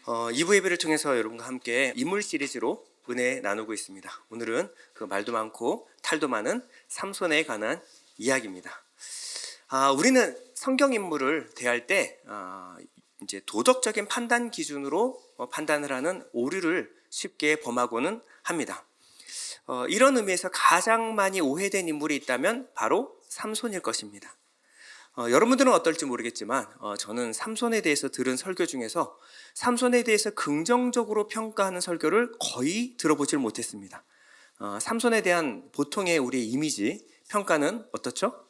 2부 예배를 통해서 여러분과 함께 인물 시리즈로 은혜 나누고 있습니다. 오늘은 그 말도 많고 탈도 많은 삼손에 관한 이야기입니다. 우리는 성경 인물을 대할 때 이제 도덕적인 판단 기준으로 판단을 하는 오류를 쉽게 범하고는 합니다. 이런 의미에서 가장 많이 오해된 인물이 있다면 바로 삼손일 것입니다. 여러분들은 어떨지 모르겠지만 저는 삼손에 대해서 들은 설교 중에서 삼손에 대해서 긍정적으로 평가하는 설교를 거의 들어보질 못했습니다. 삼손에 대한 보통의 우리의 이미지 평가는 어떻죠?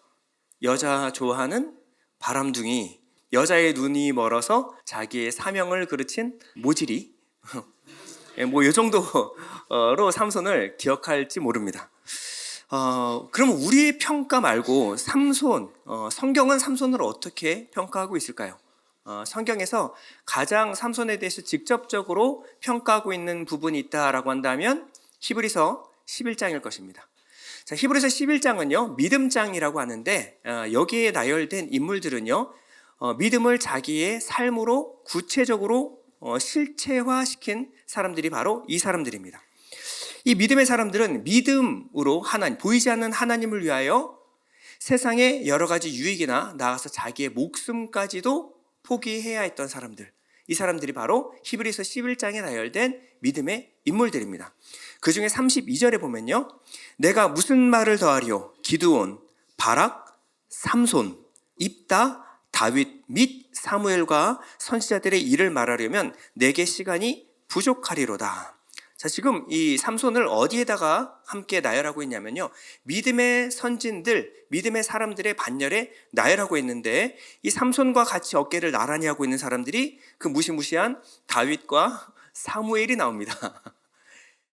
여자 좋아하는 바람둥이, 여자의 눈이 멀어서 자기의 사명을 그르친 모질이 뭐 이 정도로 삼손을 기억할지 모릅니다. 그럼 우리의 평가 말고 삼손, 성경은 삼손을 어떻게 평가하고 있을까요? 성경에서 가장 삼손에 대해서 직접적으로 평가하고 있는 부분이 있다라고 한다면 히브리서 11장일 것입니다. 자, 히브리서 11장은요, 믿음장이라고 하는데 여기에 나열된 인물들은요, 믿음을 자기의 삶으로 구체적으로 실체화시킨 사람들이 바로 이 사람들입니다. 이 믿음의 사람들은 믿음으로 하나님, 보이지 않는 하나님을 위하여 세상의 여러 가지 유익이나 나아가서 자기의 목숨까지도 포기해야 했던 사람들, 이 사람들이 바로 히브리서 11장에 나열된 믿음의 인물들입니다. 그 중에 32절에 보면요, 내가 무슨 말을 더하리요? 기드온, 바락, 삼손, 입다, 다윗 및 사무엘과 선지자들의 일을 말하려면 내게 시간이 부족하리로다. 자, 지금 이 삼손을 어디에다가 함께 나열하고 있냐면요, 믿음의 선진들, 믿음의 사람들의 반열에 나열하고 있는데, 이 삼손과 같이 어깨를 나란히 하고 있는 사람들이 그 무시무시한 다윗과 사무엘이 나옵니다.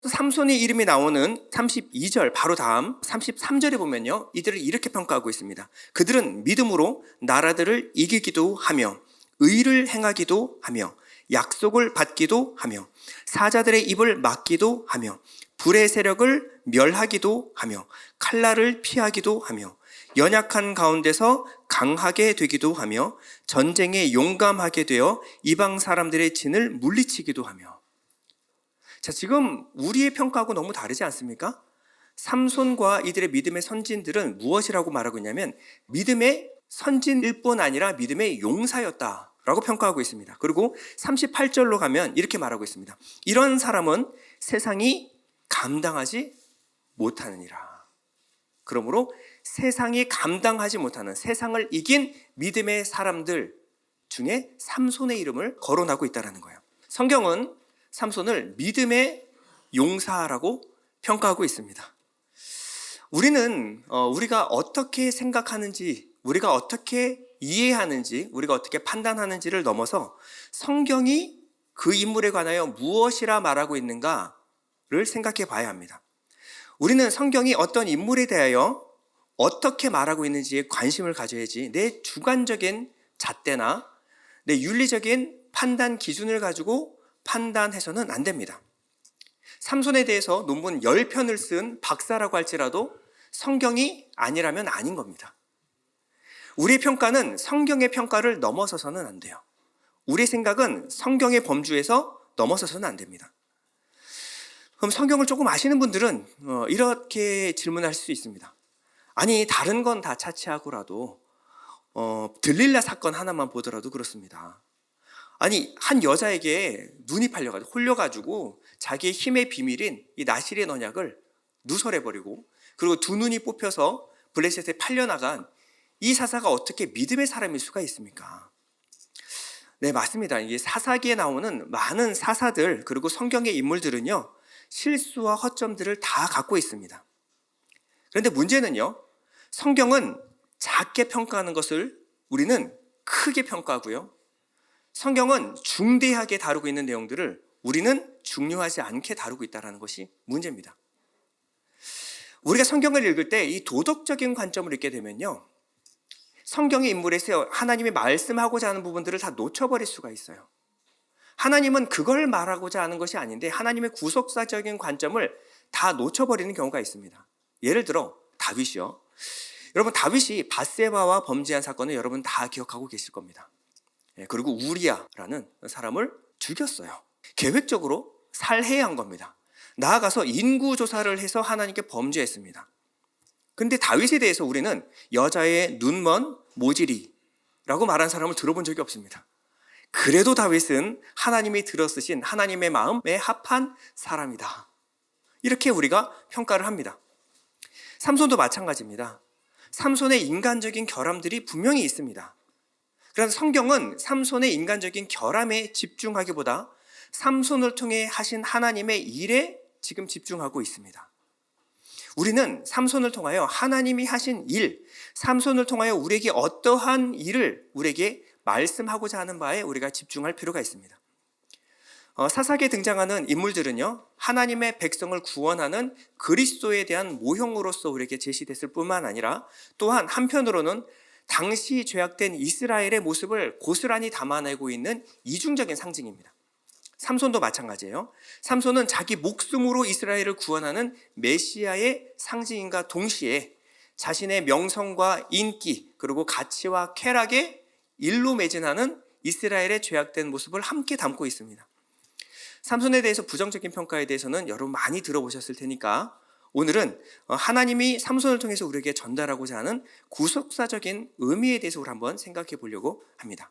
또 삼손의 이름이 나오는 32절 바로 다음 33절에 보면요, 이들을 이렇게 평가하고 있습니다. 그들은 믿음으로 나라들을 이기기도 하며 의를 행하기도 하며 약속을 받기도 하며 사자들의 입을 막기도 하며 불의 세력을 멸하기도 하며 칼날을 피하기도 하며 연약한 가운데서 강하게 되기도 하며 전쟁에 용감하게 되어 이방 사람들의 진을 물리치기도 하며. 자, 지금 우리의 평가하고 너무 다르지 않습니까? 삼손과 이들의 믿음의 선진들은 무엇이라고 말하고 있냐면 믿음의 선진일 뿐 아니라 믿음의 용사였다 라고 평가하고 있습니다. 그리고 38절로 가면 이렇게 말하고 있습니다. 이런 사람은 세상이 감당하지 못하느니라. 그러므로 세상이 감당하지 못하는, 세상을 이긴 믿음의 사람들 중에 삼손의 이름을 거론하고 있다는 거예요. 성경은 삼손을 믿음의 용사라고 평가하고 있습니다. 우리는 우리가 어떻게 생각하는지, 우리가 어떻게 이해하는지, 우리가 어떻게 판단하는지를 넘어서 성경이 그 인물에 관하여 무엇이라 말하고 있는가를 생각해 봐야 합니다. 우리는 성경이 어떤 인물에 대하여 어떻게 말하고 있는지에 관심을 가져야지 내 주관적인 잣대나 내 윤리적인 판단 기준을 가지고 판단해서는 안 됩니다. 삼손에 대해서 논문 10편을 쓴 박사라고 할지라도 성경이 아니라면 아닌 겁니다. 우리의 평가는 성경의 평가를 넘어서서는 안 돼요. 우리의 생각은 성경의 범주에서 넘어서서는 안 됩니다. 그럼 성경을 조금 아시는 분들은 이렇게 질문할 수 있습니다. 아니, 다른 건 다 차치하고라도 들릴라 사건 하나만 보더라도 그렇습니다. 아니, 한 여자에게 눈이 팔려가지고 홀려가지고 자기의 힘의 비밀인 이 나실의 언약을 누설해버리고, 그리고 두 눈이 뽑혀서 블레셋에 팔려나간 이 사사가 어떻게 믿음의 사람일 수가 있습니까? 네, 맞습니다. 이게 사사기에 나오는 많은 사사들, 그리고 성경의 인물들은요, 실수와 허점들을 다 갖고 있습니다. 그런데 문제는요, 성경은 작게 평가하는 것을 우리는 크게 평가하고요, 성경은 중대하게 다루고 있는 내용들을 우리는 중요하지 않게 다루고 있다는 것이 문제입니다. 우리가 성경을 읽을 때 이 도덕적인 관점을 읽게 되면요, 성경의 인물에서 하나님이 말씀하고자 하는 부분들을 다 놓쳐버릴 수가 있어요. 하나님은 그걸 말하고자 하는 것이 아닌데 하나님의 구속사적인 관점을 다 놓쳐버리는 경우가 있습니다. 예를 들어 다윗이요. 여러분, 다윗이 밧세바와 범죄한 사건을 여러분 다 기억하고 계실 겁니다. 그리고 우리야라는 사람을 죽였어요. 계획적으로 살해한 겁니다. 나아가서 인구조사를 해서 하나님께 범죄했습니다. 근데 다윗에 대해서 우리는 여자의 눈먼 모질이라고 말한 사람을 들어본 적이 없습니다. 그래도 다윗은 하나님이 들어쓰신 하나님의 마음에 합한 사람이다. 이렇게 우리가 평가를 합니다. 삼손도 마찬가지입니다. 삼손의 인간적인 결함들이 분명히 있습니다. 그래서 성경은 삼손의 인간적인 결함에 집중하기보다 삼손을 통해 하신 하나님의 일에 지금 집중하고 있습니다. 우리는 삼손을 통하여 하나님이 하신 일, 삼손을 통하여 우리에게 어떠한 일을 우리에게 말씀하고자 하는 바에 우리가 집중할 필요가 있습니다. 사사기에 등장하는 인물들은요, 하나님의 백성을 구원하는 그리스도에 대한 모형으로서 우리에게 제시됐을 뿐만 아니라 또한 한편으로는 당시 죄악된 이스라엘의 모습을 고스란히 담아내고 있는 이중적인 상징입니다. 삼손도 마찬가지예요. 삼손은 자기 목숨으로 이스라엘을 구원하는 메시아의 상징인가 동시에 자신의 명성과 인기 그리고 가치와 쾌락에 일로 매진하는 이스라엘의 죄악된 모습을 함께 담고 있습니다. 삼손에 대해서 부정적인 평가에 대해서는 여러분 많이 들어보셨을 테니까 오늘은 하나님이 삼손을 통해서 우리에게 전달하고자 하는 구속사적인 의미에 대해서 우리 한번 생각해 보려고 합니다.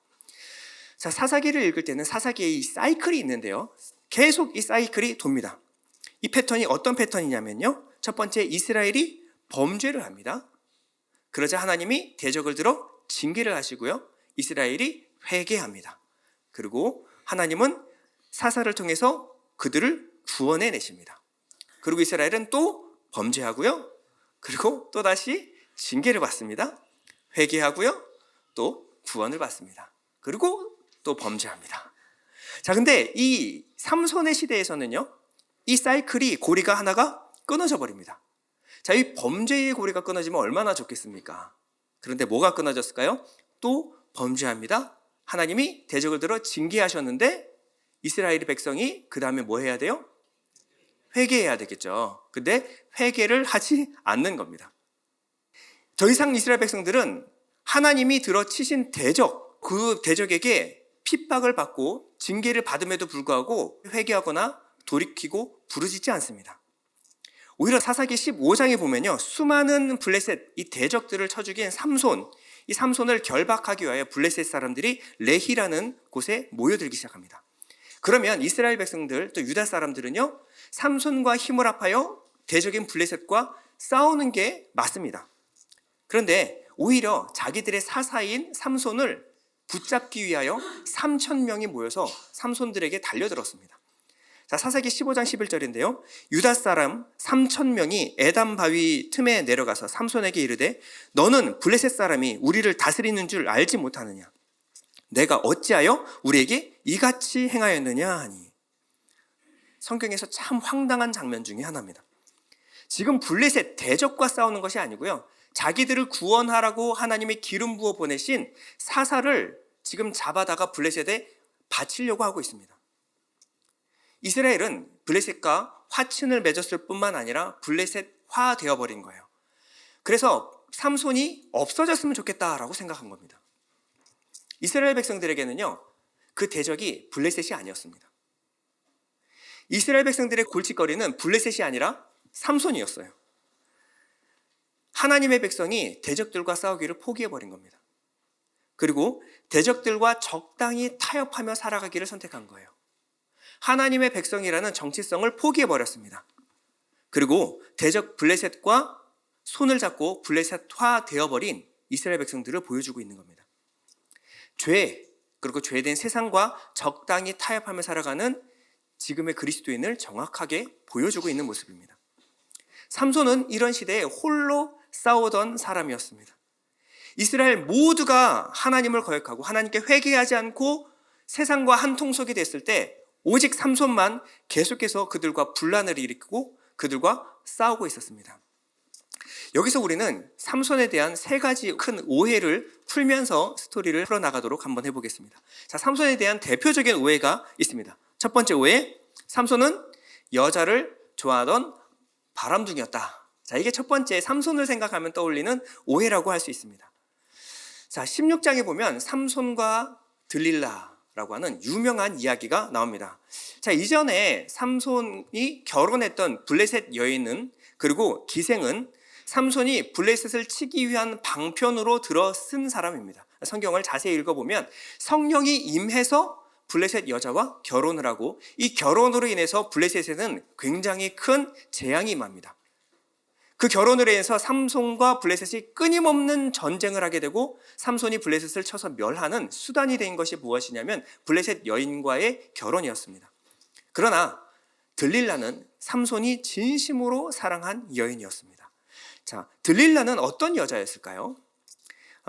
자, 사사기를 읽을 때는 사사기에 이 사이클이 있는데요. 계속 이 사이클이 돕니다. 이 패턴이 어떤 패턴이냐면요. 첫 번째, 이스라엘이 범죄를 합니다. 그러자 하나님이 대적을 들어 징계를 하시고요. 이스라엘이 회개합니다. 그리고 하나님은 사사를 통해서 그들을 구원해 내십니다. 그리고 이스라엘은 또 범죄하고요. 그리고 또 다시 징계를 받습니다. 회개하고요. 또 구원을 받습니다. 그리고 또 범죄합니다. 자, 근데 이 삼손의 시대에서는요, 이 사이클이 고리가 하나가 끊어져 버립니다. 자, 이 범죄의 고리가 끊어지면 얼마나 좋겠습니까? 그런데 뭐가 끊어졌을까요? 또 범죄합니다. 하나님이 대적을 들어 징계하셨는데 이스라엘 백성이 그 다음에 뭐 해야 돼요? 회개해야 되겠죠. 근데 회개를 하지 않는 겁니다. 더 이상 이스라엘 백성들은 하나님이 들어 치신 대적, 그 대적에게 핍박을 받고 징계를 받음에도 불구하고 회개하거나 돌이키고 부르짖지 않습니다. 오히려 사사기 15장에 보면요, 수많은 블레셋, 이 대적들을 쳐 죽인 삼손, 이 삼손을 결박하기 위하여 블레셋 사람들이 레히라는 곳에 모여들기 시작합니다. 그러면 이스라엘 백성들 또 유다 사람들은요, 삼손과 힘을 합하여 대적인 블레셋과 싸우는 게 맞습니다. 그런데 오히려 자기들의 사사인 삼손을 붙잡기 위하여 3,000명이 모여서 삼손들에게 달려들었습니다. 자, 사사기 15장 11절인데요. 유다 사람 3,000명이 에담 바위 틈에 내려가서 삼손에게 이르되 너는 블레셋 사람이 우리를 다스리는 줄 알지 못하느냐? 내가 어찌하여 우리에게 이같이 행하였느냐 하니. 성경에서 참 황당한 장면 중에 하나입니다. 지금 블레셋 대적과 싸우는 것이 아니고요, 자기들을 구원하라고 하나님의 기름 부어 보내신 사사를 지금 잡아다가 블레셋에 바치려고 하고 있습니다. 이스라엘은 블레셋과 화친을 맺었을 뿐만 아니라 블레셋화 되어버린 거예요. 그래서 삼손이 없어졌으면 좋겠다라고 생각한 겁니다. 이스라엘 백성들에게는요, 그 대적이 블레셋이 아니었습니다. 이스라엘 백성들의 골칫거리는 블레셋이 아니라 삼손이었어요. 하나님의 백성이 대적들과 싸우기를 포기해버린 겁니다. 그리고 대적들과 적당히 타협하며 살아가기를 선택한 거예요. 하나님의 백성이라는 정체성을 포기해버렸습니다. 그리고 대적 블레셋과 손을 잡고 블레셋화 되어버린 이스라엘 백성들을 보여주고 있는 겁니다. 죄, 그리고 죄된 세상과 적당히 타협하며 살아가는 지금의 그리스도인을 정확하게 보여주고 있는 모습입니다. 삼손은 이런 시대에 홀로 싸우던 사람이었습니다. 이스라엘 모두가 하나님을 거역하고 하나님께 회개하지 않고 세상과 한통속이 됐을 때 오직 삼손만 계속해서 그들과 분란을 일으키고 그들과 싸우고 있었습니다. 여기서 우리는 삼손에 대한 세 가지 큰 오해를 풀면서 스토리를 풀어나가도록 한번 해보겠습니다. 자, 삼손에 대한 대표적인 오해가 있습니다. 첫 번째 오해, 삼손은 여자를 좋아하던 바람둥이였다. 자, 이게 첫 번째 삼손을 생각하면 떠올리는 오해라고 할 수 있습니다. 자, 16장에 보면 삼손과 들릴라, 라고 하는 유명한 이야기가 나옵니다. 자, 이전에 삼손이 결혼했던 블레셋 여인은, 그리고 기생은 삼손이 블레셋을 치기 위한 방편으로 들어쓴 사람입니다. 성경을 자세히 읽어보면 성령이 임해서 블레셋 여자와 결혼을 하고, 이 결혼으로 인해서 블레셋에는 굉장히 큰 재앙이 임합니다. 그 결혼으로 인해서 삼손과 블레셋이 끊임없는 전쟁을 하게 되고, 삼손이 블레셋을 쳐서 멸하는 수단이 된 것이 무엇이냐면 블레셋 여인과의 결혼이었습니다. 그러나 들릴라는 삼손이 진심으로 사랑한 여인이었습니다. 자, 들릴라는 어떤 여자였을까요?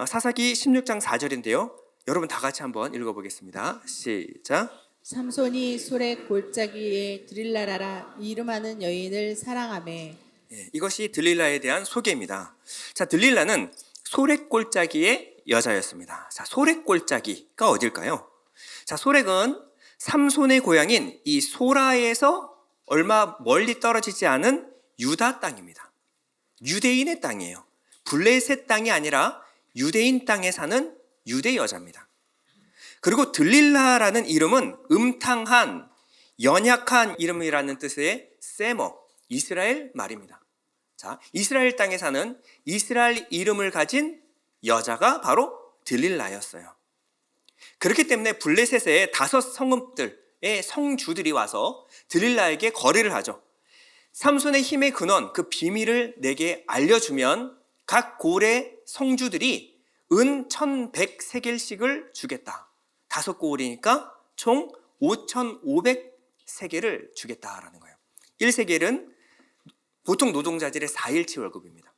사사기 16장 4절인데요. 여러분 다 같이 한번 읽어보겠습니다. 시작. 삼손이 소렉 골짜기에 드릴라라라 이름하는 여인을 사랑하매. 이것이 들릴라에 대한 소개입니다. 자, 들릴라는 소렉골짜기의 여자였습니다. 자, 소렉골짜기가 어딜까요? 자, 소렉은 삼손의 고향인 이 소라에서 얼마 멀리 떨어지지 않은 유다 땅입니다. 유대인의 땅이에요. 블레셋 땅이 아니라 유대인 땅에 사는 유대 여자입니다. 그리고 들릴라라는 이름은 음탕한, 연약한 이름이라는 뜻의 세머, 이스라엘 말입니다. 자, 이스라엘 땅에 사는 이스라엘 이름을 가진 여자가 바로 들릴라였어요. 그렇기 때문에 블레셋의 5 성읍들의 성주들이 와서 들릴라에게 거래를 하죠. 삼손의 힘의 근원, 그 비밀을 내게 알려주면 각 고래 성주들이 은 1100세겔씩을 주겠다. 5 고을이니까 총 5500세겔을 주겠다라는 거예요. 1세겔은 보통 노동자들의 4일치 월급입니다.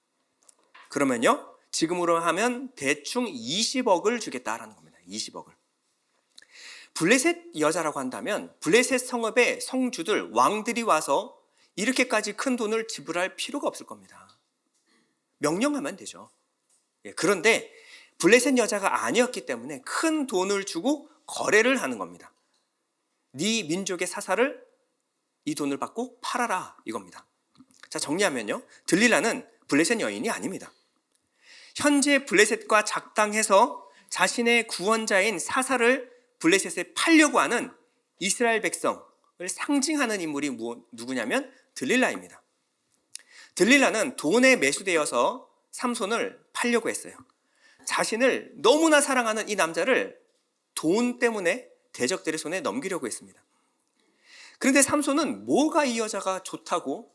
그러면요, 지금으로 하면 대충 20억을 주겠다라는 겁니다. 20억을. 블레셋 여자라고 한다면 블레셋 성읍의 성주들, 왕들이 와서 이렇게까지 큰 돈을 지불할 필요가 없을 겁니다. 명령하면 되죠. 그런데 블레셋 여자가 아니었기 때문에 큰 돈을 주고 거래를 하는 겁니다. 네 민족의 사사를 이 돈을 받고 팔아라, 이겁니다. 자, 정리하면요, 들릴라는 블레셋 여인이 아닙니다. 현재 블레셋과 작당해서 자신의 구원자인 사사를 블레셋에 팔려고 하는 이스라엘 백성을 상징하는 인물이 누구냐면 들릴라입니다. 들릴라는 돈에 매수되어서 삼손을 팔려고 했어요. 자신을 너무나 사랑하는 이 남자를 돈 때문에 대적들의 손에 넘기려고 했습니다. 그런데 삼손은 뭐가 이 여자가 좋다고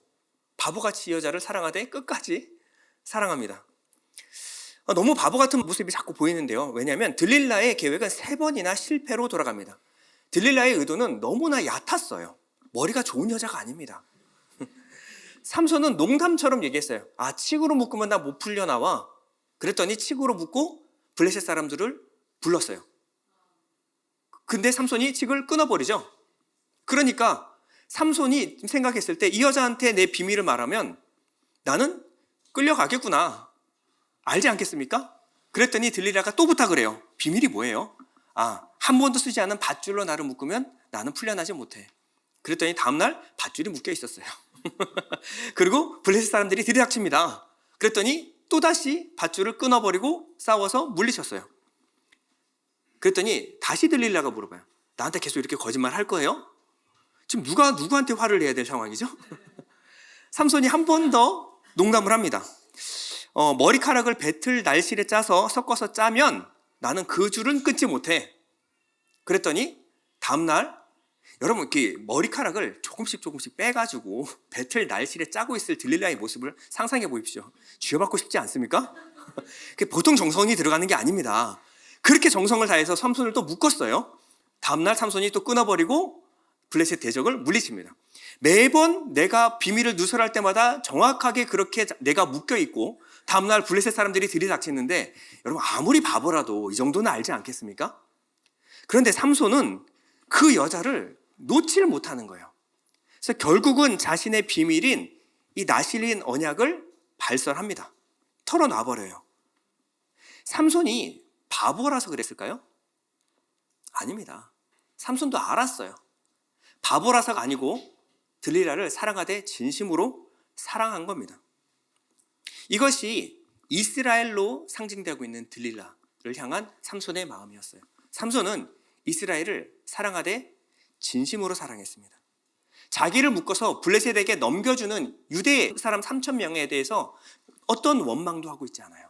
바보같이 이 여자를 사랑하되 끝까지 사랑합니다. 너무 바보 같은 모습이 자꾸 보이는데요. 왜냐하면 들릴라의 계획은 3번이나 실패로 돌아갑니다. 들릴라의 의도는 너무나 얕았어요. 머리가 좋은 여자가 아닙니다. 삼손은 농담처럼 얘기했어요. 아, 칡으로 묶으면 나 못 풀려나와. 그랬더니 칡으로 묶고 블레셋 사람들을 불렀어요. 근데 삼손이 칡을 끊어버리죠. 그러니까 삼손이 생각했을 때 이 여자한테 내 비밀을 말하면 나는 끌려가겠구나. 알지 않겠습니까? 그랬더니 들릴라가 또 부탁을 해요. 비밀이 뭐예요? 아, 한 번도 쓰지 않은 밧줄로 나를 묶으면 나는 풀려나지 못해. 그랬더니 다음날 밧줄이 묶여 있었어요. 그리고 블레셋 사람들이 들이닥칩니다. 그랬더니 또다시 밧줄을 끊어버리고 싸워서 물리쳤어요. 그랬더니 다시 들릴라가 물어봐요. 나한테 계속 이렇게 거짓말 할 거예요? 지금 누가 누구한테 화를 내야 될 상황이죠? 삼손이 한 번 더 농담을 합니다. 머리카락을 배틀 날실에 짜서 섞어서 짜면 나는 그 줄은 끊지 못해. 그랬더니 다음날, 여러분 이렇게 머리카락을 조금씩 빼가지고 배틀 날실에 짜고 있을 들릴라의 모습을 상상해 보십시오. 쥐어받고 싶지 않습니까? 보통 정성이 들어가는 게 아닙니다. 그렇게 정성을 다해서 삼손을 또 묶었어요. 다음날 삼손이 또 끊어버리고 블레셋 대적을 물리칩니다. 매번 내가 비밀을 누설할 때마다 정확하게 그렇게 내가 묶여있고 다음날 블레셋 사람들이 들이닥치는데, 여러분 아무리 바보라도 이 정도는 알지 않겠습니까? 그런데 삼손은 그 여자를 놓지를 못하는 거예요. 그래서 결국은 자신의 비밀인 이 나실린 언약을 발설합니다. 털어놔버려요. 삼손이 바보라서 그랬을까요? 아닙니다. 삼손도 알았어요. 바보라서가 아니고 들릴라를 사랑하되 진심으로 사랑한 겁니다. 이것이 이스라엘로 상징되고 있는 들릴라를 향한 삼손의 마음이었어요. 삼손은 이스라엘을 사랑하되 진심으로 사랑했습니다. 자기를 묶어서 블레셋에게 넘겨주는 유대 사람 3,000명에 대해서 어떤 원망도 하고 있지 않아요.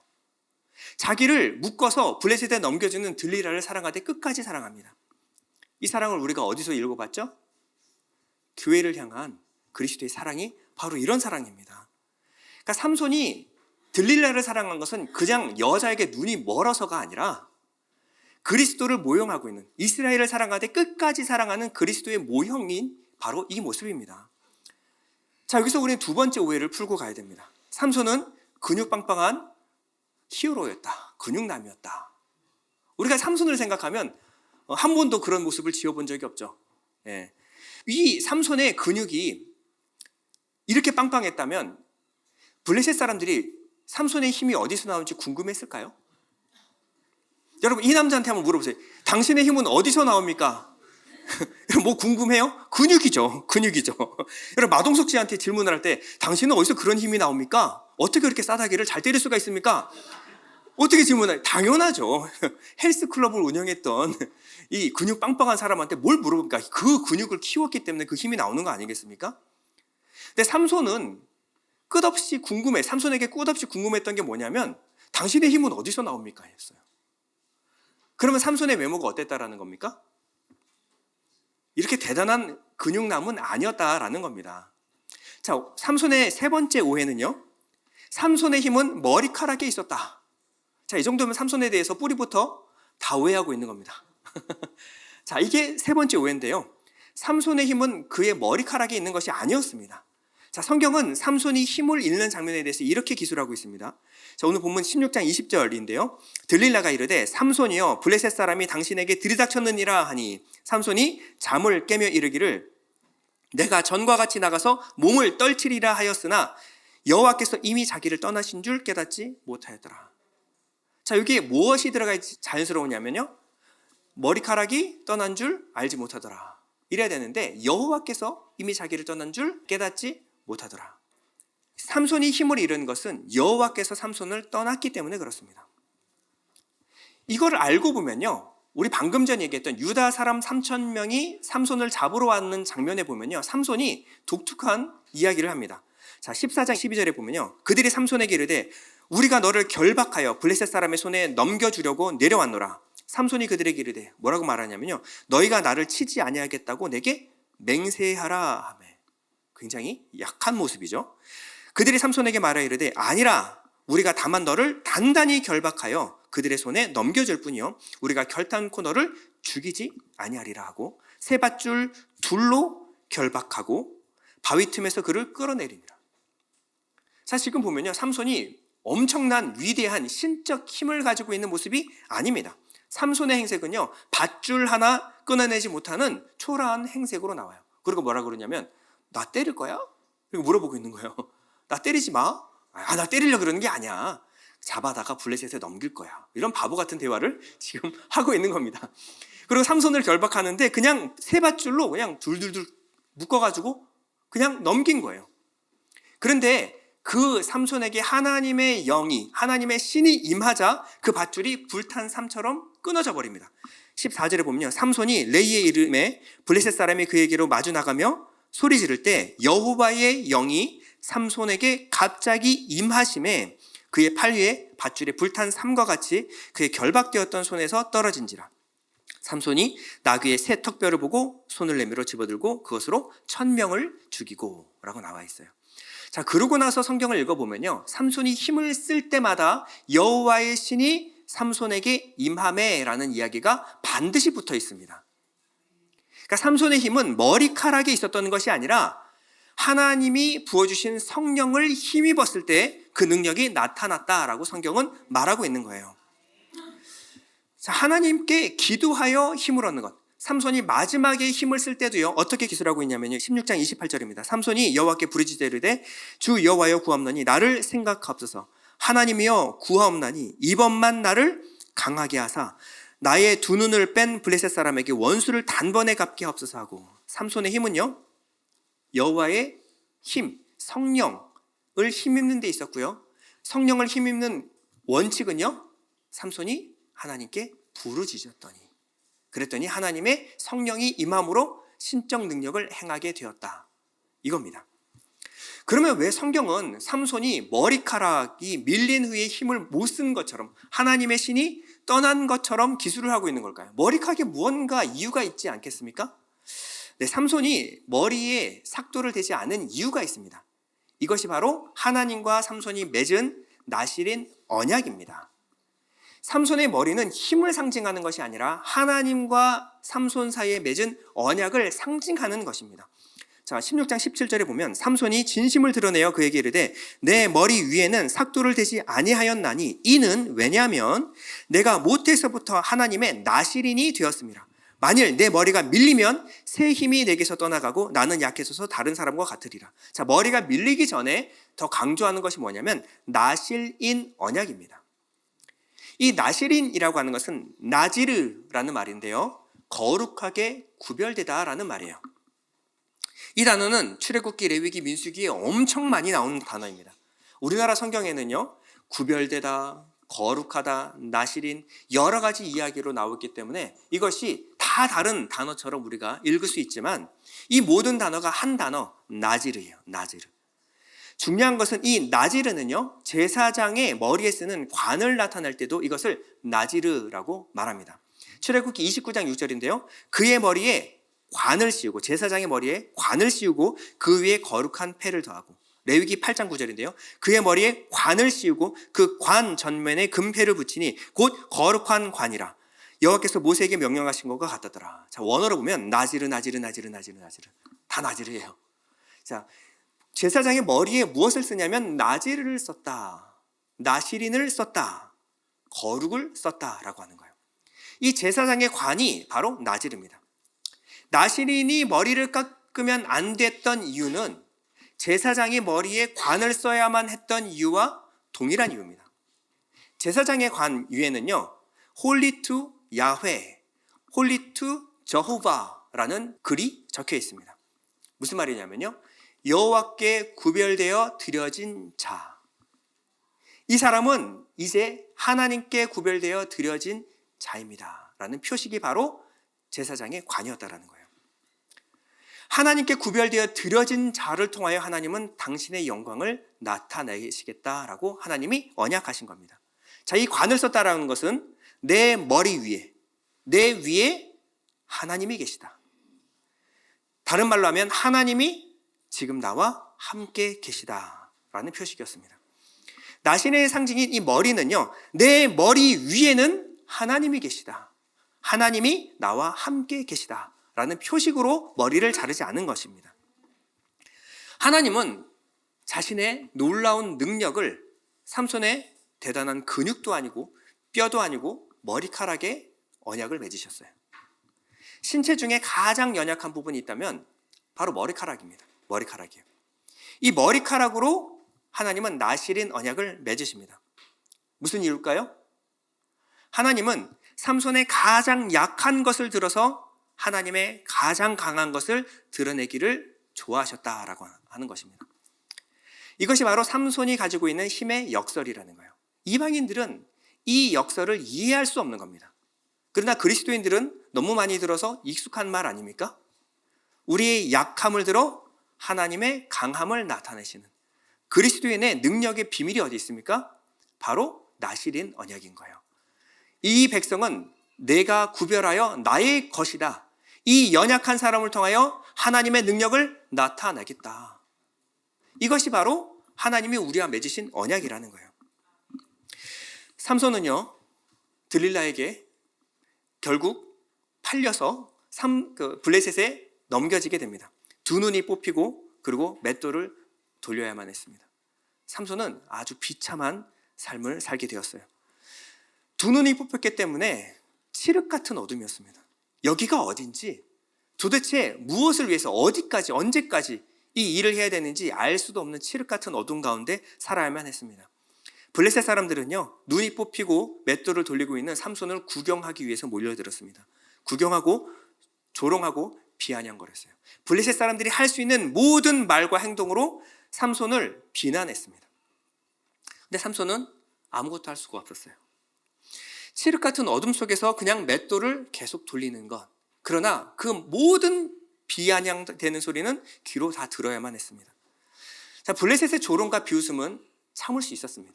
자기를 묶어서 블레셋에 넘겨주는 들릴라를 사랑하되 끝까지 사랑합니다. 이 사랑을 우리가 어디서 읽어봤죠? 교회를 향한 그리스도의 사랑이 바로 이런 사랑입니다. 그러니까 삼손이 들릴라를 사랑한 것은 그냥 여자에게 눈이 멀어서가 아니라 그리스도를 모형하고 있는, 이스라엘을 사랑하되 끝까지 사랑하는 그리스도의 모형인 바로 이 모습입니다. 자, 여기서 우리는 두 번째 오해를 풀고 가야 됩니다. 삼손은 근육빵빵한 히어로였다, 근육남이었다. 우리가 삼손을 생각하면 한 번도 그런 모습을 지어본 적이 없죠. 예. 이 삼손의 근육이 이렇게 빵빵했다면 블레셋 사람들이 삼손의 힘이 어디서 나오는지 궁금했을까요? 여러분, 이 남자한테 한번 물어보세요. 당신의 힘은 어디서 나옵니까? 뭐 궁금해요? 근육이죠. 여러분, 마동석 씨한테 질문을 할 때 당신은 어디서 그런 힘이 나옵니까? 어떻게 그렇게 싸다기를 잘 때릴 수가 있습니까? 어떻게 질문해요? 당연하죠. 헬스클럽을 운영했던 이 근육 빵빵한 사람한테 뭘 물어볼까? 그 근육을 키웠기 때문에 그 힘이 나오는 거 아니겠습니까? 근데 삼손은 삼손에게 끝없이 궁금했던 게 뭐냐면 당신의 힘은 어디서 나옵니까? 했어요. 그러면 삼손의 외모가 어땠다라는 겁니까? 이렇게 대단한 근육남은 아니었다라는 겁니다. 자, 삼손의 세 번째 오해는요, 삼손의 힘은 머리카락에 있었다. 자, 이 정도면 삼손에 대해서 뿌리부터 다 오해하고 있는 겁니다. 자, 이게 세 번째 오해인데요, 삼손의 힘은 그의 머리카락에 있는 것이 아니었습니다. 자, 성경은 삼손이 힘을 잃는 장면에 대해서 이렇게 기술하고 있습니다. 자, 오늘 본문 16장 20절인데요. 들릴라가 이르되 삼손이여 블레셋 사람이 당신에게 들이닥쳤느니라 하니 삼손이 잠을 깨며 이르기를 내가 전과 같이 나가서 몸을 떨치리라 하였으나 여호와께서 이미 자기를 떠나신 줄 깨닫지 못하였더라. 자, 여기에 무엇이 들어가 자연스러우냐면요, 머리카락이 떠난 줄 알지 못하더라 이래야 되는데 여호와께서 이미 자기를 떠난 줄 깨닫지 못하더라. 삼손이 힘을 잃은 것은 여호와께서 삼손을 떠났기 때문에 그렇습니다. 이걸 알고 보면요, 우리 방금 전에 얘기했던 유다 사람 3,000명이 삼손을 잡으러 왔는 장면에 보면요, 삼손이 독특한 이야기를 합니다. 자, 14장 12절에 보면요, 그들이 삼손에게 이르되 우리가 너를 결박하여 블레셋 사람의 손에 넘겨주려고 내려왔노라. 삼손이 그들에게 이르되 뭐라고 말하냐면요, 너희가 나를 치지 아니하겠다고 내게 맹세하라 하며, 굉장히 약한 모습이죠. 그들이 삼손에게 말하여 이르되 아니라 우리가 다만 너를 단단히 결박하여 그들의 손에 넘겨줄 뿐이요 우리가 결단코 너를 죽이지 아니하리라 하고 세 밧줄 둘로 결박하고 바위 틈에서 그를 끌어내리니라. 사실 지금 보면요, 삼손이 엄청난 위대한 신적 힘을 가지고 있는 모습이 아닙니다. 삼손의 행색은요, 밧줄 하나 끊어내지 못하는 초라한 행색으로 나와요. 그리고 뭐라 그러냐면 나 때릴 거야? 그리고 물어보고 있는 거예요. 나 때리지 마. 나 때리려고 그러는 게 아니야. 잡아다가 블레셋에 넘길 거야. 이런 바보 같은 대화를 지금 하고 있는 겁니다. 그리고 삼손을 결박하는데 그냥 세 밧줄로 그냥 둘둘둘 묶어가지고 그냥 넘긴 거예요. 그런데 그 삼손에게 하나님의 영이, 하나님의 신이 임하자 그 밧줄이 불탄 삼처럼 끊어져 버립니다. 14절에 보면요, 삼손이 레이의 이름에 블레셋 사람이 그에게로 마주 나가며 소리 지를 때 여호와의 영이 삼손에게 갑자기 임하심에 그의 팔 위에 밧줄에 불탄 삼과 같이 그의 결박되었던 손에서 떨어진지라. 삼손이 나귀의 새 턱뼈를 보고 손을 내밀어 집어들고 그것으로 1,000명을 죽이고 라고 나와 있어요. 자, 그러고 나서 성경을 읽어보면요, 삼손이 힘을 쓸 때마다 여호와의 신이 삼손에게 임하매 라는 이야기가 반드시 붙어 있습니다. 그러니까 삼손의 힘은 머리카락에 있었던 것이 아니라 하나님이 부어주신 성령을 힘입었을 때 그 능력이 나타났다라고 성경은 말하고 있는 거예요. 자, 하나님께 기도하여 힘을 얻는 것. 삼손이 마지막에 힘을 쓸 때도요, 어떻게 기술하고 있냐면요, 16장 28절입니다. 삼손이 여호와께 부르짖되 이르되 주 여호와여 구하옵나니 나를 생각하옵소서. 하나님이여 구하옵나니 이번만 나를 강하게 하사 나의 두 눈을 뺀 블레셋 사람에게 원수를 단번에 갚게 하옵소서 하고, 삼손의 힘은요, 여호와의 힘, 성령을 힘입는 데 있었고요, 성령을 힘입는 원칙은요, 삼손이 하나님께 부르짖었더니 그랬더니 하나님의 성령이 임함으로 신적 능력을 행하게 되었다. 이겁니다. 그러면 왜 성경은 삼손이 머리카락이 밀린 후에 힘을 못 쓴 것처럼 하나님의 신이 떠난 것처럼 기술을 하고 있는 걸까요? 머리카락에 무언가 이유가 있지 않겠습니까? 네, 삼손이 머리에 삭도를 대지 않은 이유가 있습니다. 이것이 바로 하나님과 삼손이 맺은 나실인 언약입니다. 삼손의 머리는 힘을 상징하는 것이 아니라 하나님과 삼손 사이에 맺은 언약을 상징하는 것입니다. 자, 16장 17절에 보면 삼손이 진심을 드러내어 그에게 이르되 내 머리 위에는 삭도를 대지 아니하였나니 이는 왜냐하면 내가 모태에서부터 하나님의 나실인이 되었습니다. 만일 내 머리가 밀리면 새 힘이 내게서 떠나가고 나는 약해져서 다른 사람과 같으리라. 자, 머리가 밀리기 전에 더 강조하는 것이 뭐냐면 나실인 언약입니다. 이 나실인이라고 하는 것은 나지르라는 말인데요, 거룩하게 구별되다라는 말이에요. 이 단어는 출애굽기, 레위기, 민수기에 엄청 많이 나오는 단어입니다. 우리나라 성경에는요, 구별되다, 거룩하다, 나실인 여러 가지 이야기로 나오기 때문에 이것이 다 다른 단어처럼 우리가 읽을 수 있지만 이 모든 단어가 한 단어, 나지르예요. 나지르. 중요한 것은 이 나지르는요, 제사장의 머리에 쓰는 관을 나타낼 때도 이것을 나지르라고 말합니다. 출애굽기 29장 6절인데요. 그의 머리에 관을 씌우고, 제사장의 머리에 관을 씌우고 그 위에 거룩한 패를 더하고, 레위기 8장 9절인데요. 그의 머리에 관을 씌우고 그 관 전면에 금패를 붙이니 곧 거룩한 관이라. 여호와께서 모세에게 명령하신 것과 같더라. 자, 원어로 보면 나지르 다 나지르예요. 자, 제사장의 머리에 무엇을 쓰냐면 나지르를 썼다, 나실인을 썼다, 거룩을 썼다라고 하는 거예요. 이 제사장의 관이 바로 나지르입니다. 나실인이 머리를 깎으면 안 됐던 이유는 제사장이 머리에 관을 써야만 했던 이유와 동일한 이유입니다. 제사장의 관 위에는요, Holy to 야훼, Holy to 저호바라는 글이 적혀 있습니다. 무슨 말이냐면요, 여호와께 구별되어 드려진 자. 이 사람은 이제 하나님께 구별되어 드려진 자입니다 라는 표식이 바로 제사장의 관이었다라는 거예요. 하나님께 구별되어 드려진 자를 통하여 하나님은 당신의 영광을 나타내시겠다라고 하나님이 언약하신 겁니다. 자, 이 관을 썼다라는 것은 내 머리 위에, 내 위에 하나님이 계시다. 다른 말로 하면 하나님이 지금 나와 함께 계시다라는 표식이었습니다. 나신의 상징인 이 머리는요, 내 머리 위에는 하나님이 계시다, 하나님이 나와 함께 계시다 라는 표식으로 머리를 자르지 않은 것입니다. 하나님은 자신의 놀라운 능력을 삼손의 대단한 근육도 아니고 뼈도 아니고 머리카락에 언약을 맺으셨어요. 신체 중에 가장 연약한 부분이 있다면 바로 머리카락입니다. 머리카락이에요. 이 머리카락으로 하나님은 나실인 언약을 맺으십니다. 무슨 이유일까요? 하나님은 삼손의 가장 약한 것을 들어서 하나님의 가장 강한 것을 드러내기를 좋아하셨다라고 하는 것입니다. 이것이 바로 삼손이 가지고 있는 힘의 역설이라는 거예요. 이방인들은 이 역설을 이해할 수 없는 겁니다. 그러나 그리스도인들은 너무 많이 들어서 익숙한 말 아닙니까? 우리의 약함을 들어 하나님의 강함을 나타내시는 그리스도인의 능력의 비밀이 어디 있습니까? 바로 나실인 언약인 거예요. 이 백성은 내가 구별하여 나의 것이다, 이 연약한 사람을 통하여 하나님의 능력을 나타내겠다. 이것이 바로 하나님이 우리와 맺으신 언약이라는 거예요. 삼손은요, 들릴라에게 결국 팔려서 블레셋에 넘겨지게 됩니다. 두 눈이 뽑히고 그리고 맷돌을 돌려야만 했습니다. 삼손은 아주 비참한 삶을 살게 되었어요. 두 눈이 뽑혔기 때문에 칠흑 같은 어둠이었습니다. 여기가 어딘지, 도대체 무엇을 위해서 어디까지 언제까지 이 일을 해야 되는지 알 수도 없는 칠흑 같은 어둠 가운데 살아야만 했습니다. 블레셋 사람들은요, 눈이 뽑히고 맷돌을 돌리고 있는 삼손을 구경하기 위해서 몰려들었습니다. 구경하고 조롱하고 비아냥거렸어요. 블레셋 사람들이 할 수 있는 모든 말과 행동으로 삼손을 비난했습니다. 근데 삼손은 아무것도 할 수가 없었어요. 칠흑 같은 어둠 속에서 그냥 맷돌을 계속 돌리는 것. 그러나 그 모든 비아냥되는 소리는 귀로 다 들어야만 했습니다. 자, 블레셋의 조롱과 비웃음은 참을 수 있었습니다.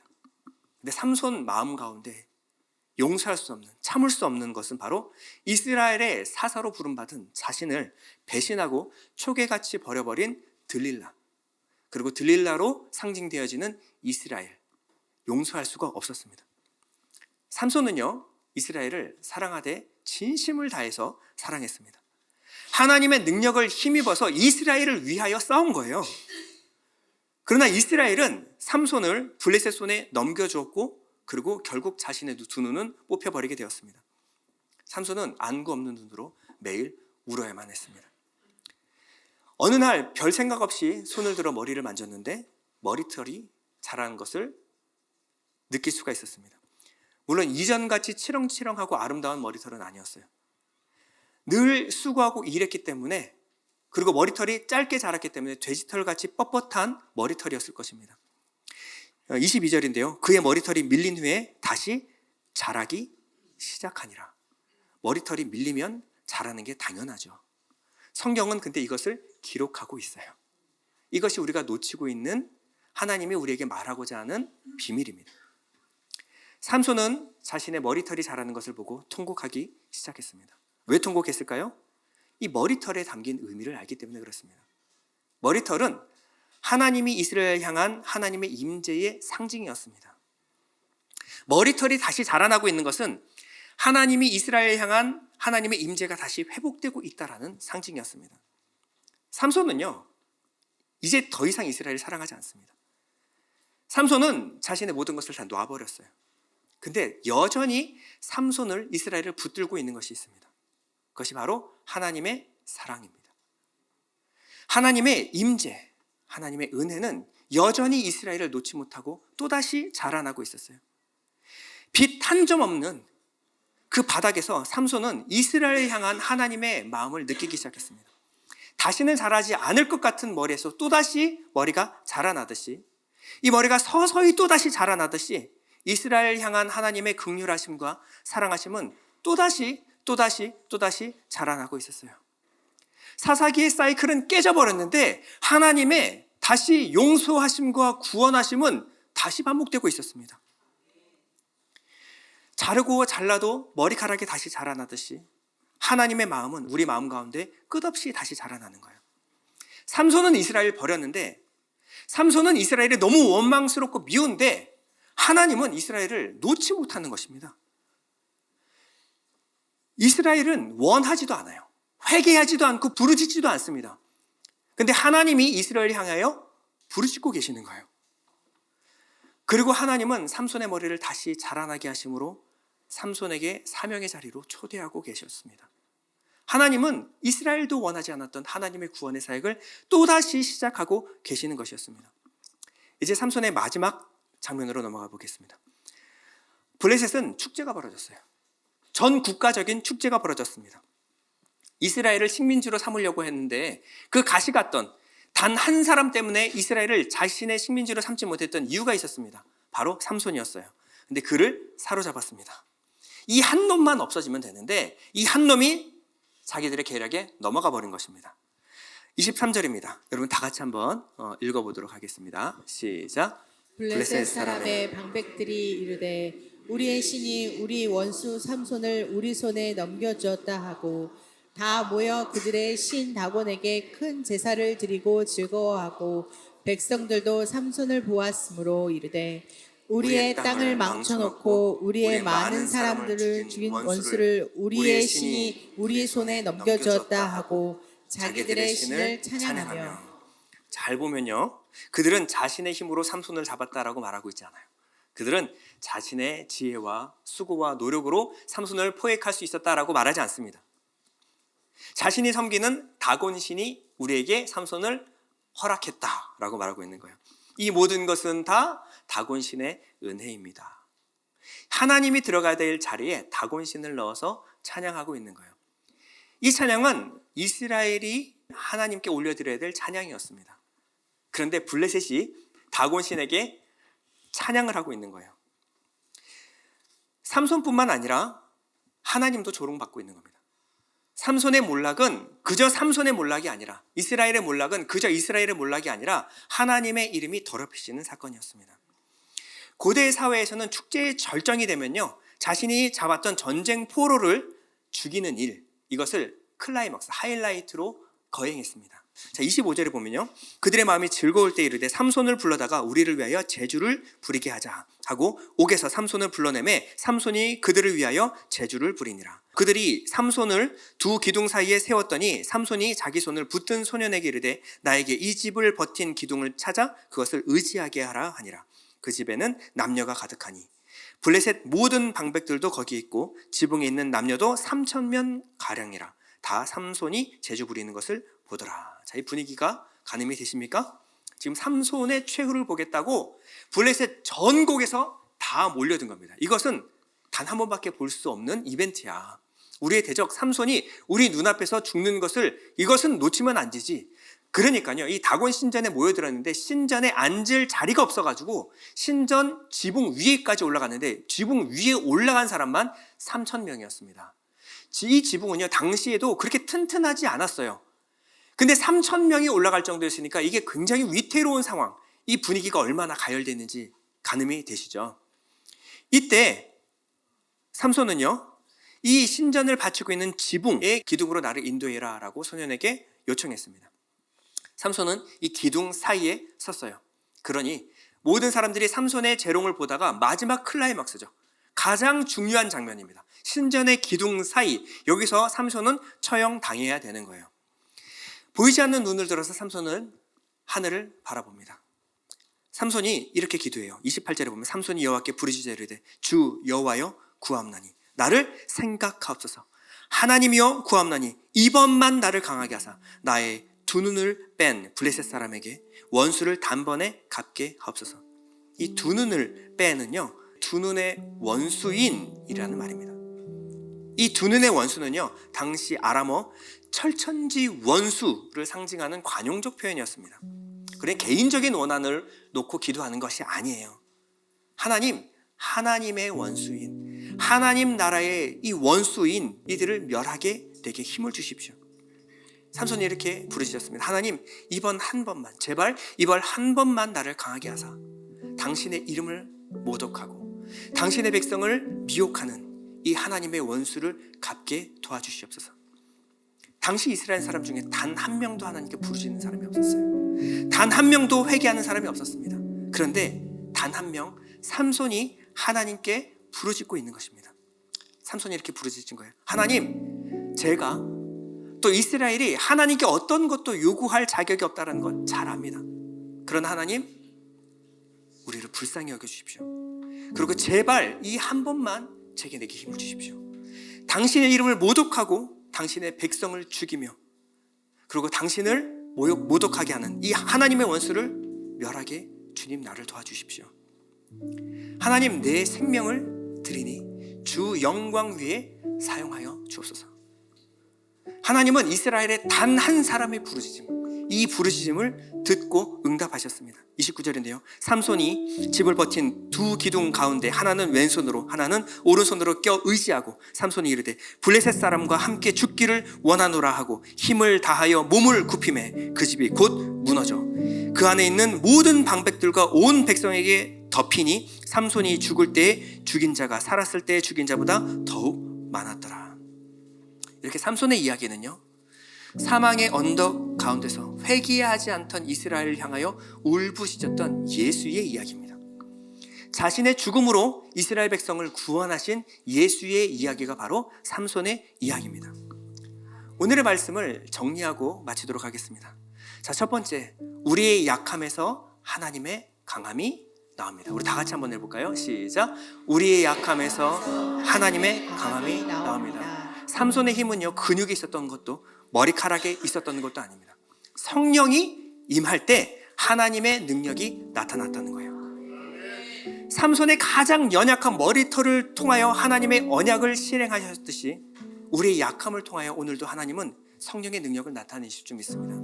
근데 삼손 마음 가운데 용서할 수 없는, 참을 수 없는 것은 바로 이스라엘의 사사로 부름받은 자신을 배신하고 초계같이 버려버린 들릴라, 그리고 들릴라로 상징되어지는 이스라엘, 용서할 수가 없었습니다. 삼손은요, 이스라엘을 사랑하되 진심을 다해서 사랑했습니다. 하나님의 능력을 힘입어서 이스라엘을 위하여 싸운 거예요. 그러나 이스라엘은 삼손을 블레셋 손에 넘겨주었고, 그리고 결국 자신의 두 눈은 뽑혀버리게 되었습니다. 삼손은 안구 없는 눈으로 매일 울어야만 했습니다. 어느 날 별 생각 없이 손을 들어 머리를 만졌는데 머리털이 자라는 것을 느낄 수가 있었습니다. 물론 이전같이 치렁치렁하고 아름다운 머리털은 아니었어요. 늘 수고하고 일했기 때문에, 그리고 머리털이 짧게 자랐기 때문에 돼지털같이 뻣뻣한 머리털이었을 것입니다. 22절인데요. 그의 머리털이 밀린 후에 다시 자라기 시작하니라. 머리털이 밀리면 자라는 게 당연하죠. 성경은 근데 이것을 기록하고 있어요. 이것이 우리가 놓치고 있는 하나님이 우리에게 말하고자 하는 비밀입니다. 삼손은 자신의 머리털이 자라는 것을 보고 통곡하기 시작했습니다. 왜 통곡했을까요? 이 머리털에 담긴 의미를 알기 때문에 그렇습니다. 머리털은 하나님이 이스라엘 향한 하나님의 임재의 상징이었습니다. 머리털이 다시 자라나고 있는 것은 하나님이 이스라엘 향한 하나님의 임재가 다시 회복되고 있다라는 상징이었습니다. 삼손은요, 이제 더 이상 이스라엘을 사랑하지 않습니다. 삼손은 자신의 모든 것을 다 놔버렸어요. 근데 여전히 삼손을 이스라엘을 붙들고 있는 것이 있습니다. 그것이 바로 하나님의 사랑입니다. 하나님의 임재, 하나님의 은혜는 여전히 이스라엘을 놓지 못하고 또다시 자라나고 있었어요. 빛 한 점 없는 그 바닥에서 삼손은 이스라엘을 향한 하나님의 마음을 느끼기 시작했습니다. 다시는 자라지 않을 것 같은 머리에서 또다시 머리가 자라나듯이, 이 머리가 서서히 또다시 자라나듯이 이스라엘 향한 하나님의 긍휼하심과 사랑하심은 또다시 자라나고 있었어요. 사사기의 사이클은 깨져버렸는데 하나님의 다시 용서하심과 구원하심은 다시 반복되고 있었습니다. 자르고 잘라도 머리카락이 다시 자라나듯이 하나님의 마음은 우리 마음 가운데 끝없이 다시 자라나는 거예요. 삼손은 이스라엘을 버렸는데, 삼손은 이스라엘이 너무 원망스럽고 미운데 하나님은 이스라엘을 놓지 못하는 것입니다. 이스라엘은 원하지도 않아요. 회개하지도 않고 부르짖지도 않습니다. 근데 하나님이 이스라엘을 향하여 부르짖고 계시는 거예요. 그리고 하나님은 삼손의 머리를 다시 자라나게 하심으로 삼손에게 사명의 자리로 초대하고 계셨습니다. 하나님은 이스라엘도 원하지 않았던 하나님의 구원의 사역을 또다시 시작하고 계시는 것이었습니다. 이제 삼손의 마지막 장면으로 넘어가 보겠습니다. 블레셋은 축제가 벌어졌어요. 전 국가적인 축제가 벌어졌습니다. 이스라엘을 식민지로 삼으려고 했는데 그 가시 갔던 단 한 사람 때문에 이스라엘을 자신의 식민지로 삼지 못했던 이유가 있었습니다. 바로 삼손이었어요. 근데 그를 사로잡았습니다. 이 한 놈만 없어지면 되는데 이 한 놈이 자기들의 계략에 넘어가 버린 것입니다. 23절입니다. 여러분 다 같이 한번 읽어보도록 하겠습니다. 시작. 블레셋 사람의 방백들이 이르되 우리의 신이 우리 원수 삼손을 우리 손에 넘겨주었다 하고 다 모여 그들의 신 다곤에게 큰 제사를 드리고 즐거워하고 백성들도 삼손을 보았으므로 이르되 우리의 땅을 망쳐놓고 우리의 많은 사람들을 죽인 원수를 우리의 신이 우리 손에 넘겨주었다 하고 자기들의 신을 찬양하며. 잘 보면요, 그들은 자신의 힘으로 삼손을 잡았다라고 말하고 있지 않아요. 그들은 자신의 지혜와 수고와 노력으로 삼손을 포획할 수 있었다라고 말하지 않습니다. 자신이 섬기는 다곤 신이 우리에게 삼손을 허락했다라고 말하고 있는 거예요. 이 모든 것은 다 다곤 신의 은혜입니다. 하나님이 들어가야 될 자리에 다곤 신을 넣어서 찬양하고 있는 거예요. 이 찬양은 이스라엘이 하나님께 올려드려야 될 찬양이었습니다. 그런데 블레셋이 다곤 신에게 찬양을 하고 있는 거예요. 삼손뿐만 아니라 하나님도 조롱받고 있는 겁니다. 삼손의 몰락은 그저 삼손의 몰락이 아니라, 이스라엘의 몰락은 그저 이스라엘의 몰락이 아니라 하나님의 이름이 더럽혀지는 사건이었습니다. 고대 사회에서는 축제의 절정이 되면요, 자신이 잡았던 전쟁 포로를 죽이는 일, 이것을 클라이막스, 하이라이트로 거행했습니다. 자, 25절에 보면요, 그들의 마음이 즐거울 때 이르되 삼손을 불러다가 우리를 위하여 제주를 부리게 하자 하고 옥에서 삼손을 불러내매 삼손이 그들을 위하여 제주를 부리니라. 그들이 삼손을 두 기둥 사이에 세웠더니 삼손이 자기 손을 붙든 소년에게 이르되 나에게 이 집을 버틴 기둥을 찾아 그것을 의지하게 하라 하니라. 그 집에는 남녀가 가득하니 블레셋 모든 방백들도 거기 있고 지붕에 있는 남녀도 3,000명 가량이라. 다 삼손이 제주 부리는 것을 보더라. 자, 이 분위기가 가늠이 되십니까? 지금 삼손의 최후를 보겠다고 블레셋 전국에서 다 몰려든 겁니다. 이것은 단 한 번밖에 볼 수 없는 이벤트야. 우리의 대적 삼손이 우리 눈앞에서 죽는 것을, 이것은 놓치면 안 되지. 그러니까요, 이 다곤 신전에 모여들었는데 신전에 앉을 자리가 없어가지고 신전 지붕 위에까지 올라갔는데 지붕 위에 올라간 사람만 3,000명이었습니다. 이 지붕은요, 당시에도 그렇게 튼튼하지 않았어요. 근데 3,000명이 올라갈 정도였으니까 이게 굉장히 위태로운 상황, 이 분위기가 얼마나 가열됐는지 가늠이 되시죠. 이때 삼손은요, 이 신전을 바치고 있는 지붕의 기둥으로 나를 인도해라 라고 소년에게 요청했습니다. 삼손은 이 기둥 사이에 섰어요. 그러니 모든 사람들이 삼손의 재롱을 보다가 마지막 클라이막스죠, 가장 중요한 장면입니다. 신전의 기둥 사이, 여기서 삼손은 처형당해야 되는 거예요. 보이지 않는 눈을 들어서 삼손은 하늘을 바라봅니다. 삼손이 이렇게 기도해요. 28절에 보면 삼손이 여호와께 부르짖어 이르되 주 여호와여 구하옵나니 나를 생각하옵소서. 하나님이여 구하옵나니 이번만 나를 강하게 하사 나의 두 눈을 뺀 블레셋 사람에게 원수를 단번에 갚게 하옵소서. 이 두 눈을 빼는요, 두 눈의 원수인이라는 말입니다. 이 두 눈의 원수는요, 당시 아람어 철천지 원수를 상징하는 관용적 표현이었습니다. 그래, 개인적인 원한을 놓고 기도하는 것이 아니에요. 하나님의 원수인, 하나님 나라의 이 원수인 이들을 멸하게 내게 힘을 주십시오. 삼손이 이렇게 부르짖었습니다. 하나님, 이번 한 번만, 제발 이번 한 번만 나를 강하게 하사 당신의 이름을 모독하고 당신의 백성을 미혹하는 이 하나님의 원수를 갚게 도와주시옵소서. 당시 이스라엘 사람 중에 단 한 명도 하나님께 부르짖는 사람이 없었어요. 단 한 명도 회개하는 사람이 없었습니다. 그런데 단 한 명, 삼손이 하나님께 부르짖고 있는 것입니다. 삼손이 이렇게 부르짖은 거예요. 하나님, 제가 또 이스라엘이 하나님께 어떤 것도 요구할 자격이 없다는 건 잘 압니다. 그러나 하나님, 우리를 불쌍히 여겨주십시오. 그리고 제발 이 한 번만 제게 내게 힘을 주십시오. 당신의 이름을 모독하고 당신의 백성을 죽이며 그리고 당신을 모독하게 하는 이 하나님의 원수를 멸하게 주님 나를 도와주십시오. 하나님, 내 생명을 드리니 주 영광 위에 사용하여 주옵소서. 하나님은 이스라엘의 단 한 사람의 부르짖음, 이 부르짖음을 듣고 응답하셨습니다. 29절인데요, 삼손이 집을 버틴 두 기둥 가운데 하나는 왼손으로 하나는 오른손으로 껴 의지하고 삼손이 이르되 블레셋 사람과 함께 죽기를 원하노라 하고 힘을 다하여 몸을 굽히매 그 집이 곧 무너져 그 안에 있는 모든 방백들과 온 백성에게 덮이니 삼손이 죽을 때에 죽인 자가 살았을 때에 죽인 자보다 더욱 많았더라. 이렇게 삼손의 이야기는요, 사망의 언덕 가운데서 회개하지 않던 이스라엘을 향하여 울부짖었던 예수의 이야기입니다. 자신의 죽음으로 이스라엘 백성을 구원하신 예수의 이야기가 바로 삼손의 이야기입니다. 오늘의 말씀을 정리하고 마치도록 하겠습니다. 자, 첫 번째, 우리의 약함에서 하나님의 강함이 나옵니다. 우리 다 같이 한번 해볼까요? 시작. 우리의 약함에서 하나님의 강함이 나옵니다. 삼손의 힘은요, 근육이 있었던 것도 머리카락에 있었던 것도 아닙니다. 성령이 임할 때 하나님의 능력이 나타났다는 거예요. 삼손의 가장 연약한 머리털을 통하여 하나님의 언약을 실행하셨듯이 우리의 약함을 통하여 오늘도 하나님은 성령의 능력을 나타내실 줄 믿습니다.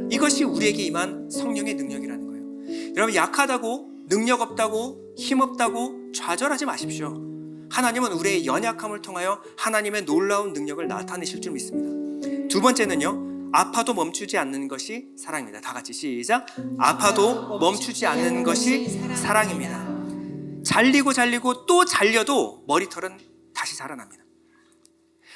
이것이 우리에게 임한 성령의 능력이라는 거예요. 여러분, 약하다고, 능력 없다고, 힘 없다고 좌절하지 마십시오. 하나님은 우리의 연약함을 통하여 하나님의 놀라운 능력을 나타내실 줄 믿습니다. 두 번째는요, 아파도 멈추지 않는 것이 사랑입니다. 다 같이 시작. 아파도 멈추지 않는 것이 사랑입니다. 잘리고 또 잘려도 머리털은 다시 자라납니다.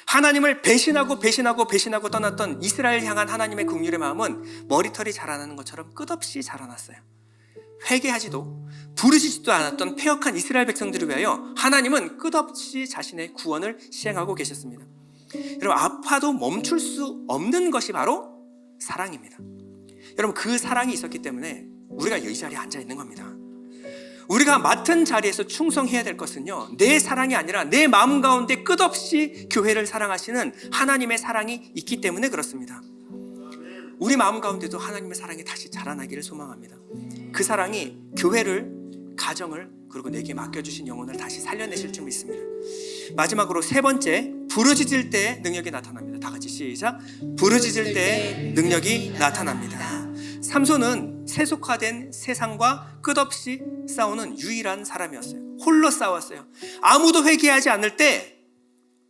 하나님을 배신하고 떠났던 이스라엘 향한 하나님의 긍휼의 마음은 머리털이 자라나는 것처럼 끝없이 자라났어요. 회개하지도 부르짖지도 않았던 패역한 이스라엘 백성들을 위하여 하나님은 끝없이 자신의 구원을 시행하고 계셨습니다. 여러분, 아파도 멈출 수 없는 것이 바로 사랑입니다. 여러분, 그 사랑이 있었기 때문에 우리가 이 자리에 앉아 있는 겁니다. 우리가 맡은 자리에서 충성해야 될 것은요, 내 사랑이 아니라 내 마음 가운데 끝없이 교회를 사랑하시는 하나님의 사랑이 있기 때문에 그렇습니다. 우리 마음 가운데도 하나님의 사랑이 다시 자라나기를 소망합니다. 그 사랑이 교회를, 가정을, 그리고 내게 맡겨주신 영혼을 다시 살려내실 줄 믿습니다. 마지막으로 세 번째, 부르짖을 때 능력이 나타납니다. 다 같이 시작. 부르짖을 때 능력이 나타납니다. 삼손은 세속화된 세상과 끝없이 싸우는 유일한 사람이었어요. 홀로 싸웠어요. 아무도 회개하지 않을 때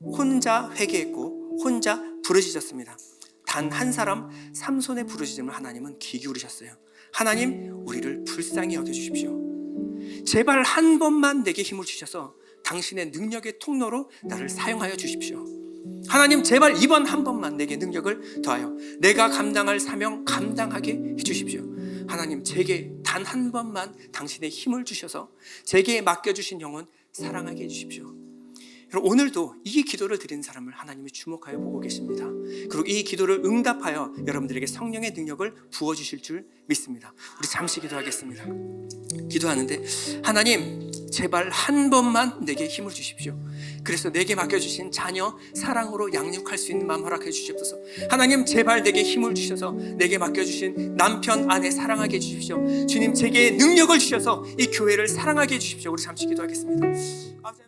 혼자 회개했고 혼자 부르짖었습니다. 단 한 사람 삼손의 부르짖음을 하나님은 귀 기울이셨어요. 하나님, 우리를 불쌍히 여겨주십시오. 제발 한 번만 내게 힘을 주셔서 당신의 능력의 통로로 나를 사용하여 주십시오. 하나님, 제발 이번 한 번만 내게 능력을 더하여 내가 감당할 사명 감당하게 해주십시오. 하나님, 제게 단 한 번만 당신의 힘을 주셔서 제게 맡겨주신 영혼 사랑하게 해주십시오. 여러분, 오늘도 이 기도를 드리는 사람을 하나님이 주목하여 보고 계십니다. 그리고 이 기도를 응답하여 여러분들에게 성령의 능력을 부어주실 줄 믿습니다. 우리 잠시 기도하겠습니다. 기도하는데, 하나님, 제발 한 번만 내게 힘을 주십시오. 그래서 내게 맡겨주신 자녀 사랑으로 양육할 수 있는 마음 허락해 주시옵소서. 하나님, 제발 내게 힘을 주셔서 내게 맡겨주신 남편, 아내 사랑하게 해주십시오. 주님, 제게 능력을 주셔서 이 교회를 사랑하게 해주십시오. 우리 잠시 기도하겠습니다. 아버지,